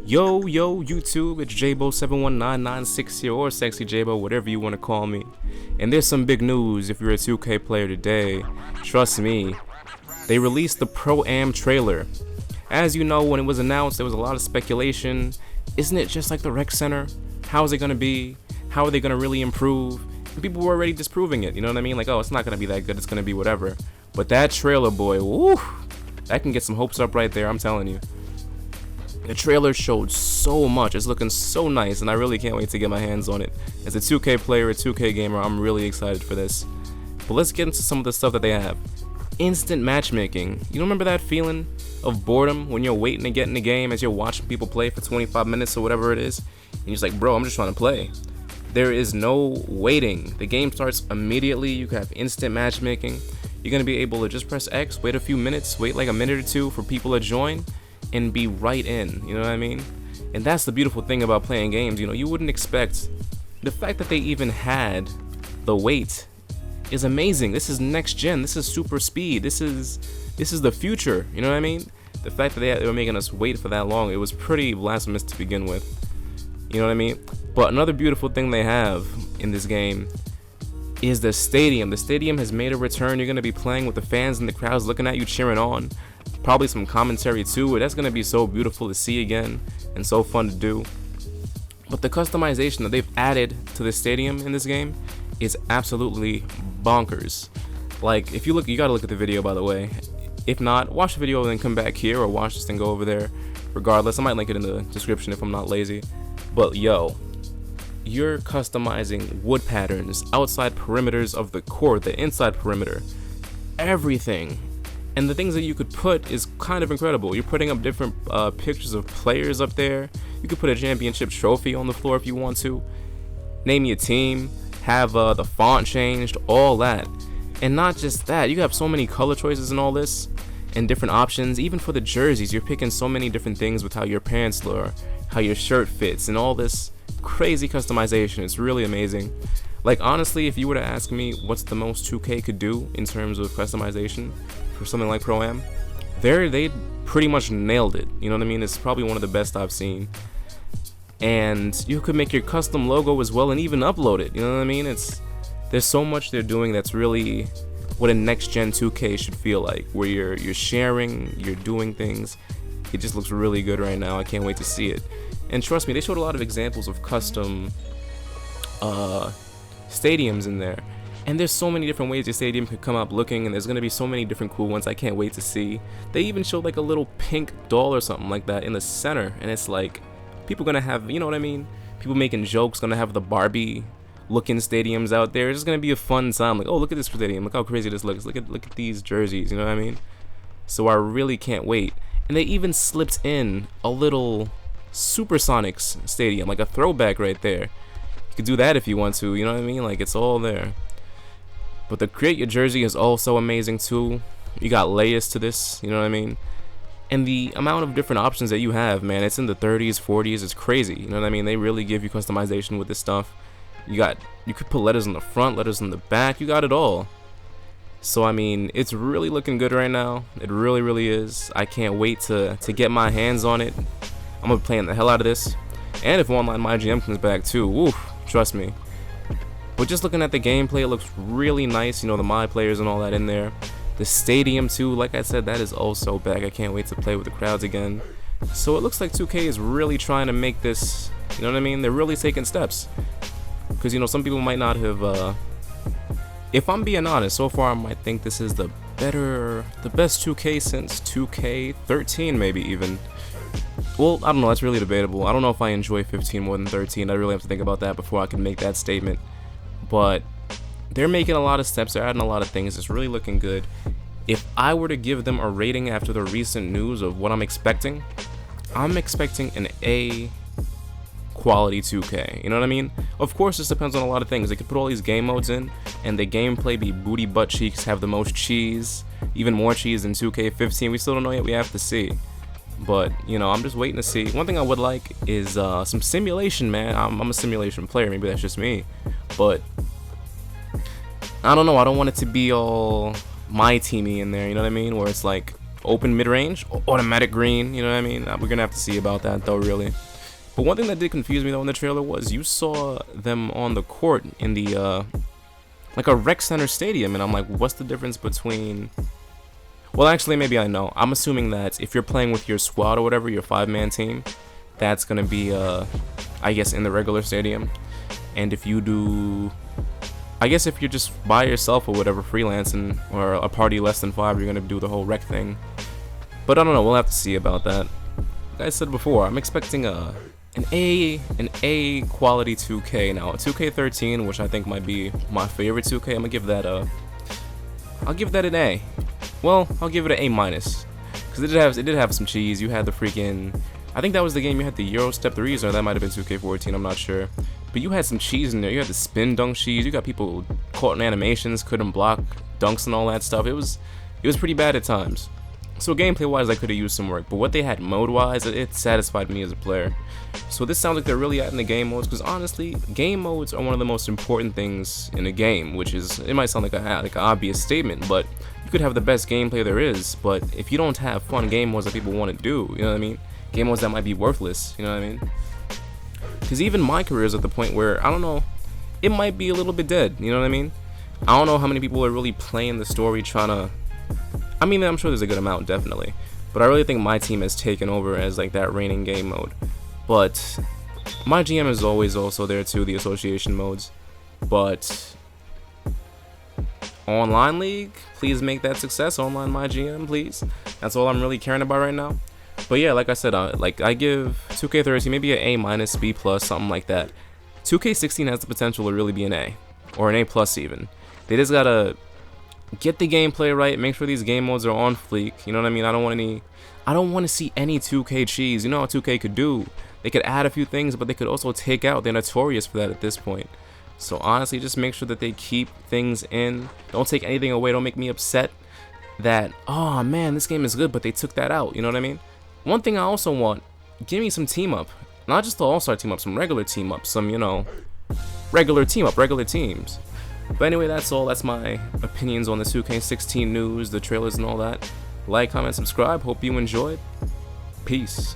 Yo, YouTube, it's Jabo719960 or Sexy Jabo, whatever you want to call me. And there's some big news if you're a 2K player today. Trust me, they released the ProAm trailer. As you know, when it was announced, there was a lot of speculation. Isn't it just like the rec center? How is it going to be? How are they going to really improve? And people were already disproving it, you know what I mean? Like, oh, it's not going to be that good, it's going to be whatever. But that trailer, boy, woo, that can get some hopes up right there, I'm telling you. The trailer showed so much. It's looking so nice, and I really can't wait to get my hands on it. As a 2K player, a 2K gamer, I'm really excited for this. But let's get into some of the stuff that they have. Instant matchmaking. You remember that feeling of boredom when you're waiting to get in the game as you're watching people play for 25 minutes or whatever it is? And you're just like, bro, I'm just trying to play. There is no waiting. The game starts immediately. You can have instant matchmaking. You're going to be able to just press X, wait a few minutes, wait like a minute or two for people to join, and be right in, you know what I mean? And that's the beautiful thing about playing games, you know, you wouldn't expect. The fact that they even had the wait is amazing. This is next gen, this is super speed, this is the future, you know what I mean? The fact that they were making us wait for that long, it was pretty blasphemous to begin with, you know what I mean? But another beautiful thing they have in this game is the stadium. The stadium has made a return. You're going to be playing with the fans and the crowds looking at you, cheering on. Probably some commentary too. That's going to be so beautiful to see again and so fun to do. But the customization that they've added to the stadium in this game is absolutely bonkers. Like, if you look, you got to look at the video, by the way. If not, watch the video and then come back here, or watch this and go over there. Regardless, I might link it in the description if I'm not lazy. But yo, you're customizing wood patterns, outside perimeters of the court, the inside perimeter, everything. And the things that you could put is kind of incredible. You're putting up different pictures of players up there. You could put a championship trophy on the floor if you want to. Name your team, have the font changed, all that. And not just that, you have so many color choices and all this, and different options. Even for the jerseys, you're picking so many different things with how your pants look, how your shirt fits, and all this crazy customization. It's really amazing. Like, honestly, if you were to ask me what's the most 2K could do in terms of customization for something like ProAm, they pretty much nailed it. You know what I mean? It's probably one of the best I've seen. And you could make your custom logo as well and even upload it. You know what I mean? There's so much they're doing that's really what a next gen 2K should feel like, where you're sharing, you're doing things. It just looks really good right now. I can't wait to see it. And trust me, they showed a lot of examples of custom stadiums in there. And there's so many different ways your stadium could come up looking, and there's going to be so many different cool ones I can't wait to see. They even showed like a little pink doll or something like that in the center, and it's like, people going to have, you know what I mean? People making jokes, going to have the Barbie looking stadiums out there. It's just going to be a fun time. Like, oh, look at this stadium. Look how crazy this looks. Look at these jerseys, you know what I mean? So I really can't wait. And they even slipped in a little Supersonics stadium, like a throwback right there. You could do that if you want to, you know what I mean? Like, it's all there. But the create your jersey is also amazing too. You got layers to this, you know what I mean? And the amount of different options that you have, man, it's in the 30s, 40s, it's crazy, you know what I mean? They really give you customization with this stuff. You could put letters on the front, letters on the back, you got it all. So I mean, it's really looking good right now. It really is. I can't wait to get my hands on it. I'm gonna be playing the hell out of this. And if Online My GM comes back too, woof, trust me. But just looking at the gameplay, it looks really nice, you know, the My players and all that in there. The stadium too, like I said, that is also back. I can't wait to play with the crowds again. So it looks like 2K is really trying to make this, you know what I mean? They're really taking steps. Because, you know, some people might not have, if I'm being honest, so far I might think this is the best 2K since 2K13 maybe even. Well, I don't know, that's really debatable. I don't know if I enjoy 15 more than 13. I really have to think about that before I can make that statement. But they're making a lot of steps, they're adding a lot of things, it's really looking good. If I were to give them a rating after the recent news of what I'm expecting an A quality 2K, you know what I mean? Of course, this depends on a lot of things. They could put all these game modes in, and the gameplay be booty butt cheeks, have the most cheese, even more cheese than 2K15. We still don't know yet, we have to see. But, you know, I'm just waiting to see. One thing I would like is some simulation, man. I'm a simulation player, maybe that's just me. But, I don't know, I don't want it to be all my teamy in there, you know what I mean? Where it's like, open mid-range, automatic green, you know what I mean? We're gonna have to see about that though, really. But one thing that did confuse me though in the trailer was you saw them on the court in the like a rec center stadium, and I'm like, what's the difference between... Well, actually, maybe I know. I'm assuming that if you're playing with your squad or whatever, your 5-man team, that's gonna be I guess in the regular stadium. And if you do, I guess if you're just by yourself or whatever, freelancing, or a party less than 5, you're gonna do the whole rec thing. But I don't know, we'll have to see about that. Like I said before, I'm expecting an A quality 2K now. A 2K13, which I think might be my favorite 2K. I'm gonna give that I'll give that an A. Well, I'll give it an A minus, because it did have some cheese. You had the freaking, I think that was the game you had the Euro Step 3s, or that might have been 2K14, I'm not sure. But you had some cheese in there. You had the spin dunk cheese. You got people caught in animations, couldn't block dunks and all that stuff. It was pretty bad at times. So gameplay wise, I could have used some work, but what they had mode wise, it satisfied me as a player. So this sounds like they're really adding the game modes, because honestly, game modes are one of the most important things in a game, which is, it might sound like an obvious statement, but you could have the best gameplay there is, but if you don't have fun game modes that people want to do, you know what I mean? Game modes that might be worthless, you know what I mean? Because even my career is at the point where, I don't know, it might be a little bit dead, you know what I mean? I don't know how many people are really playing the story trying to... I mean, I'm sure there's a good amount, definitely. But I really think my team has taken over as like that reigning game mode. But my GM is always also there too, the association modes. But online league, please make that success. Online my GM, please. That's all I'm really caring about right now. But yeah, like I said, I give 2K13 maybe an A minus, B plus, something like that. 2K16 has the potential to really be an A, or an A plus even. They just gotta get the gameplay right, make sure these game modes are on fleek. You know what I mean? I don't want to see any 2K cheese. You know what 2K could do? They could add a few things, but they could also take out. They're notorious for that at this point. So honestly, just make sure that they keep things in. Don't take anything away. Don't make me upset that, oh man, this game is good, but they took that out. You know what I mean? One thing I also want, give me some team up. Not just the all-star team up, some regular team up. Some, you know, regular team up, regular teams. But anyway, that's all. That's my opinions on the 2K16 news, the trailers and all that. Like, comment, subscribe. Hope you enjoyed. Peace.